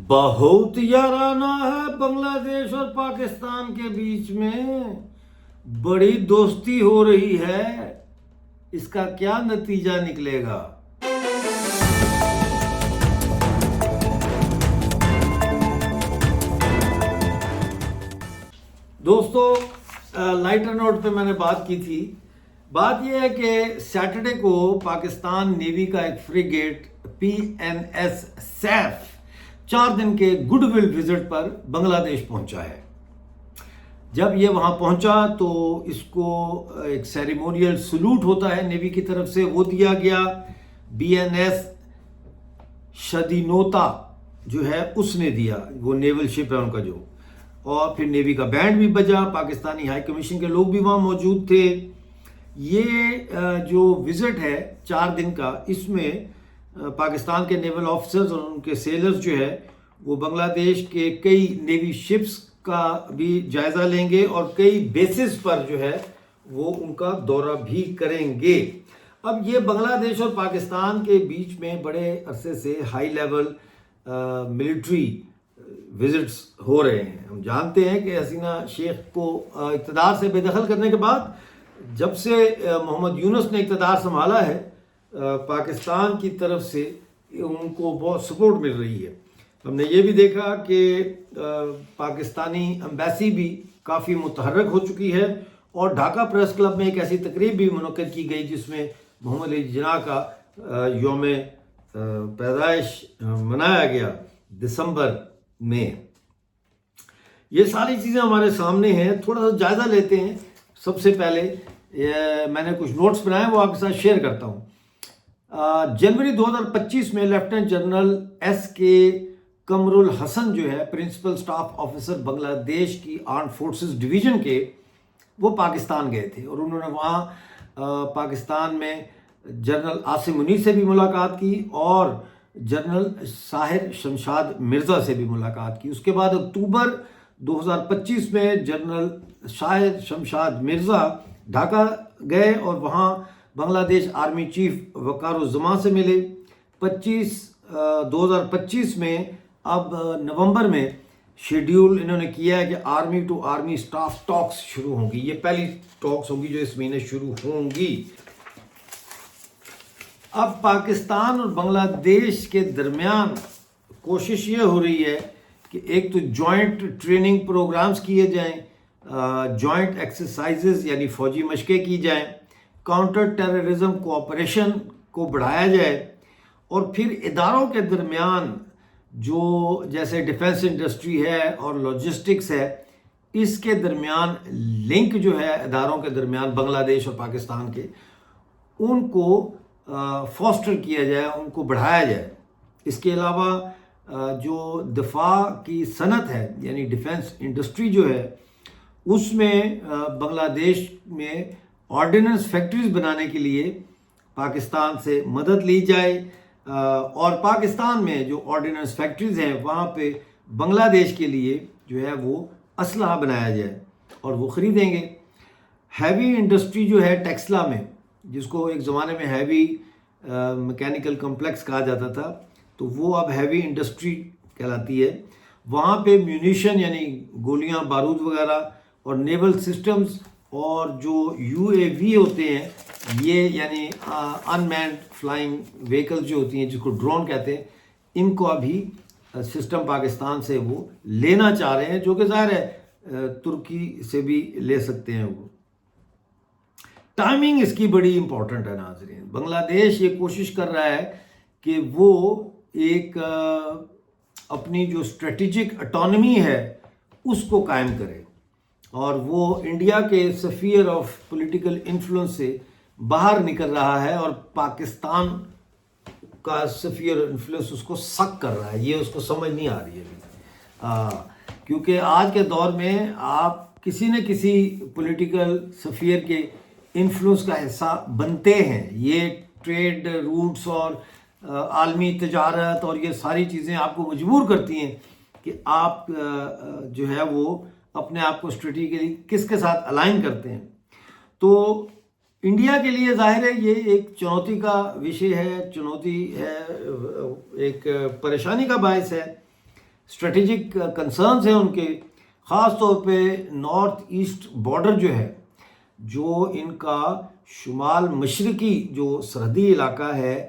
بہت یارانہ ہے بنگلہ دیش اور پاکستان کے بیچ میں، بڑی دوستی ہو رہی ہے، اس کا کیا نتیجہ نکلے گا؟ دوستو، لائٹر نوٹ پہ میں نے بات کی تھی۔ بات یہ ہے کہ سیٹرڈے کو پاکستان نیوی کا ایک فریگیٹ PNS سیف 4 دن کے گڈ ول وزٹ پر بنگلہ دیش پہنچا ہے۔ جب یہ وہاں پہنچا تو اس کو ایک سیریمونیل سلوٹ ہوتا ہے نیوی کی طرف سے، وہ دیا گیا۔ BNS شدینوتا جو ہے اس نے دیا، وہ نیول شپ ہے ان کا جو، اور پھر نیوی کا بینڈ بھی بجا، پاکستانی ہائی کمیشن کے لوگ بھی وہاں موجود تھے۔ یہ جو وزٹ ہے 4 دن کا، اس میں پاکستان کے نیول آفیسرز اور ان کے سیلرز جو ہے وہ بنگلہ دیش کے کئی نیوی شپس کا بھی جائزہ لیں گے اور کئی بیسز پر جو ہے وہ ان کا دورہ بھی کریں گے۔ اب یہ بنگلہ دیش اور پاکستان کے بیچ میں بڑے عرصے سے ہائی لیول ملٹری وزٹس ہو رہے ہیں۔ ہم جانتے ہیں کہ حسینہ شیخ کو اقتدار سے بے دخل کرنے کے بعد، جب سے محمد یونس نے اقتدار سنبھالا ہے، پاکستان کی طرف سے ان کو بہت سپورٹ مل رہی ہے۔ ہم نے یہ بھی دیکھا کہ پاکستانی ایمبیسی بھی کافی متحرک ہو چکی ہے، اور ڈھاکہ پریس کلب میں ایک ایسی تقریب بھی منعقد کی گئی جس میں محمد علی جناح کا یوم پیدائش منایا گیا دسمبر میں۔ یہ ساری چیزیں ہمارے سامنے ہیں، تھوڑا سا جائزہ لیتے ہیں۔ سب سے پہلے میں نے کچھ نوٹس بنائے، وہ آپ کے ساتھ شیئر کرتا ہوں۔ جنوری 2025 میں لیفٹیننٹ جنرل SK قمر الحسن جو ہے پرنسپل سٹاف آفیسر بنگلہ دیش کی آرمڈ فورسز ڈویژن کے، وہ پاکستان گئے تھے، اور انہوں نے وہاں پاکستان میں جنرل عاصم منیر سے بھی ملاقات کی اور جنرل ساحر شمشاد مرزا سے بھی ملاقات کی۔ اس کے بعد اکتوبر 2025 میں جنرل ساحر شمشاد مرزا ڈھاکہ گئے اور وہاں بنگلہ دیش آرمی چیف وقار الزمان سے ملے۔ 2025 میں اب نومبر میں شیڈیول انہوں نے کیا ہے کہ آرمی ٹو آرمی سٹاف ٹاکس شروع ہوں گی۔ یہ پہلی ٹاکس ہوں گی جو اس مہینے شروع ہوں گی۔ اب پاکستان اور بنگلہ دیش کے درمیان کوشش یہ ہو رہی ہے کہ ایک تو جوائنٹ ٹریننگ پروگرامز کیے جائیں، جوائنٹ ایکسرسائزز یعنی فوجی مشقیں کی جائیں، کاؤنٹر ٹیررزم کوآپریشن کو بڑھایا جائے، اور پھر اداروں کے درمیان جو جیسے ڈیفنس انڈسٹری ہے اور لاجسٹکس ہے، اس کے درمیان لنک جو ہے اداروں کے درمیان بنگلہ دیش اور پاکستان کے، ان کو فاسٹر کیا جائے، ان کو بڑھایا جائے۔ اس کے علاوہ جو دفاع کی صنعت ہے یعنی ڈیفنس انڈسٹری جو ہے، اس میں بنگلہ دیش میں آرڈیننس فیکٹریز بنانے کے لیے پاکستان سے مدد لی جائے، اور پاکستان میں جو آرڈیننس فیکٹریز ہیں وہاں پہ بنگلہ دیش کے لیے جو ہے وہ اسلحہ بنایا جائے اور وہ خریدیں گے۔ ہیوی انڈسٹری جو ہے ٹیکسلا میں، جس کو ایک زمانے میں ہیوی میکینیکل کمپلیکس کہا جاتا تھا، تو وہ اب ہیوی انڈسٹری کہلاتی ہے۔ وہاں پہ میونیشن یعنی گولیاں بارود وغیرہ، اور نیول سسٹمز، اور جو UAV ہوتے ہیں، یہ یعنی ان مینڈ فلائنگ وہیکل جو ہوتی ہیں جس کو ڈرون کہتے ہیں، ان کو ابھی سسٹم پاکستان سے وہ لینا چاہ رہے ہیں، جو کہ ظاہر ہے ترکی سے بھی لے سکتے ہیں۔ وہ ٹائمنگ اس کی بڑی امپورٹنٹ ہے ناظرین۔ بنگلہ دیش یہ کوشش کر رہا ہے کہ وہ ایک اپنی جو اسٹریٹجک اٹانومی ہے اس کو قائم کرے، اور وہ انڈیا کے سفیر آف پولیٹیکل انفلوئنس سے باہر نکل رہا ہے، اور پاکستان کا سفیر انفلوئنس اس کو سک کر رہا ہے۔ یہ اس کو سمجھ نہیں آ رہی ہے کیونکہ آج کے دور میں آپ کسی نہ کسی پولیٹیکل سفیر کے انفلوئنس کا حصہ بنتے ہیں۔ یہ ٹریڈ روٹس اور عالمی تجارت اور یہ ساری چیزیں آپ کو مجبور کرتی ہیں کہ آپ جو ہے وہ اپنے آپ کو اسٹریٹجیکلی کس کے ساتھ الائن کرتے ہیں۔ تو انڈیا کے لیے ظاہر ہے یہ ایک چنوتی کا وشے ہے، چنوتی ہے، ایک پریشانی کا باعث ہے اسٹریٹجک کنسرنز ہیں ان کے، خاص طور پہ نارتھ ایسٹ بارڈر جو ہے، جو ان کا شمال مشرقی جو سرحدی علاقہ ہے،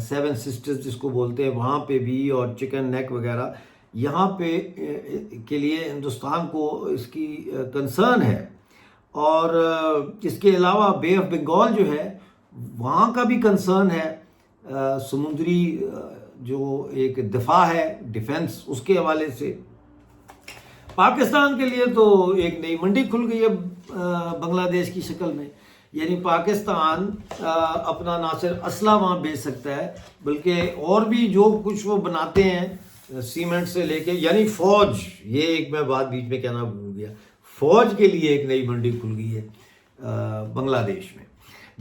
سیون سسٹرز جس کو بولتے ہیں، وہاں پہ بھی، اور چکن نیک وغیرہ، یہاں پہ کے لیے ہندوستان کو اس کی کنسرن ہے۔ اور اس کے علاوہ بے آف بنگال جو ہے وہاں کا بھی کنسرن ہے، سمندری جو ایک دفاع ہے، ڈیفنس، اس کے حوالے سے۔ پاکستان کے لیے تو ایک نئی منڈی کھل گئی ہے بنگلہ دیش کی شکل میں، یعنی پاکستان اپنا نہ صرف اسلحہ وہاں بیچ سکتا ہے بلکہ اور بھی جو کچھ وہ بناتے ہیں سیمنٹ سے لے کے، یعنی فوج، یہ ایک میں بات بیچ میں کہنا بھول گیا، فوج کے لیے ایک نئی منڈی کھل گئی ہے بنگلہ دیش میں،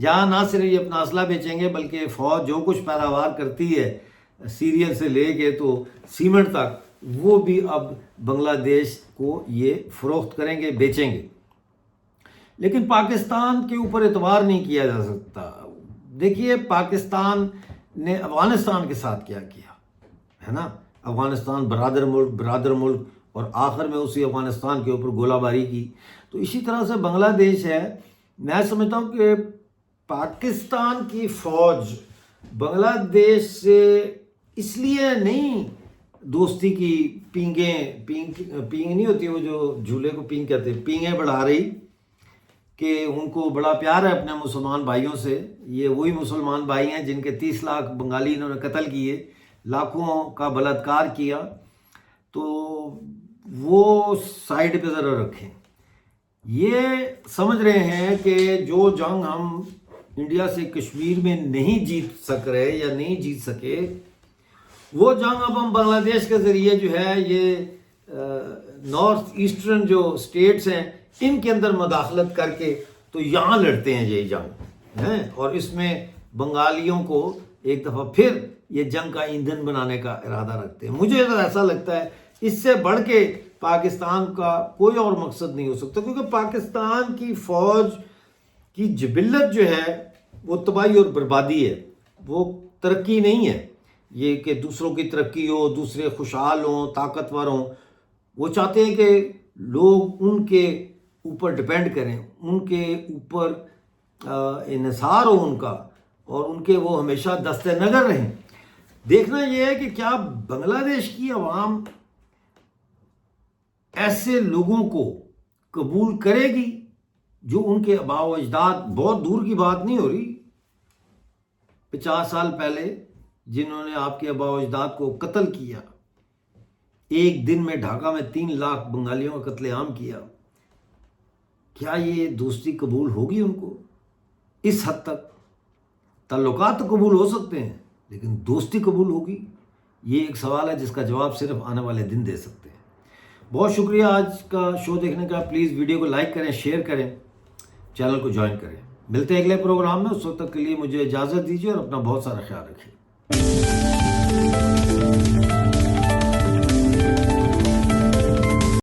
جہاں نہ صرف یہ اپنا اسلحہ بیچیں گے بلکہ فوج جو کچھ پیداوار کرتی ہے سیریل سے لے کے تو سیمنٹ تک، وہ بھی اب بنگلہ دیش کو یہ فروخت کریں گے، بیچیں گے۔ لیکن پاکستان کے اوپر اعتبار نہیں کیا جا سکتا۔ دیکھیے پاکستان نے افغانستان کے ساتھ کیا کیا ہے نا، افغانستان برادر ملک، اور آخر میں اسی افغانستان کے اوپر گولہ باری کی۔ تو اسی طرح سے بنگلہ دیش ہے، میں سمجھتا ہوں کہ پاکستان کی فوج بنگلہ دیش سے اس لیے نہیں دوستی کی پینگ نہیں ہوتی، وہ جو جھولے کو پینگ کہتے ہیں، پینگیں بڑھا رہی، کہ ان کو بڑا پیار ہے اپنے مسلمان بھائیوں سے۔ یہ وہی مسلمان بھائی ہیں جن کے 30 لاکھ بنگالی انہوں نے قتل کیے، لاکھوں کا بلاత్కాر کیا، تو وہ سائیڈ پہ ذرا رکھیں۔ یہ سمجھ رہے ہیں کہ جو جنگ ہم انڈیا سے کشمیر میں نہیں جیت سک رہے یا نہیں جیت سکے، وہ جنگ اب ہم بنگلہ دیش کے ذریعے جو ہے یہ نارتھ ایسٹرن جو اسٹیٹس ہیں ان کے اندر مداخلت کر کے تو یہاں لڑتے ہیں یہ جنگ ہیں، اور اس میں بنگالیوں کو ایک دفعہ پھر یہ جنگ کا ایندھن بنانے کا ارادہ رکھتے ہیں۔ مجھے تو ایسا لگتا ہے اس سے بڑھ کے پاکستان کا کوئی اور مقصد نہیں ہو سکتا، کیونکہ پاکستان کی فوج کی جبلت جو ہے وہ تباہی اور بربادی ہے، وہ ترقی نہیں ہے، یہ کہ دوسروں کی ترقی ہو، دوسرے خوشحال ہوں، طاقتور ہوں۔ وہ چاہتے ہیں کہ لوگ ان کے اوپر ڈیپینڈ کریں، ان کے اوپر انحصار ہو ان کا، اور ان کے وہ ہمیشہ دست نظر رہیں۔ دیکھنا یہ ہے کہ کیا بنگلہ دیش کی عوام ایسے لوگوں کو قبول کرے گی جو ان کے آباء و اجداد، بہت دور کی بات نہیں ہو رہی، 50 سال پہلے جنہوں نے آپ کے آباء و اجداد کو قتل کیا، ایک دن میں ڈھاکہ میں 3 لاکھ بنگالیوں کا قتل عام کیا، کیا یہ دوستی قبول ہوگی ان کو؟ اس حد تک تعلقات تو قبول ہو سکتے ہیں لیکن دوستی قبول ہوگی؟ یہ ایک سوال ہے جس کا جواب صرف آنے والے دن دے سکتے ہیں۔ بہت شکریہ آج کا شو دیکھنے کا۔ پلیز ویڈیو کو لائک کریں، شیئر کریں، چینل کو جوائن کریں۔ ملتے ہیں اگلے پروگرام میں، اس وقت تک کے لیے مجھے اجازت دیجیے اور اپنا بہت سارا خیال رکھیں۔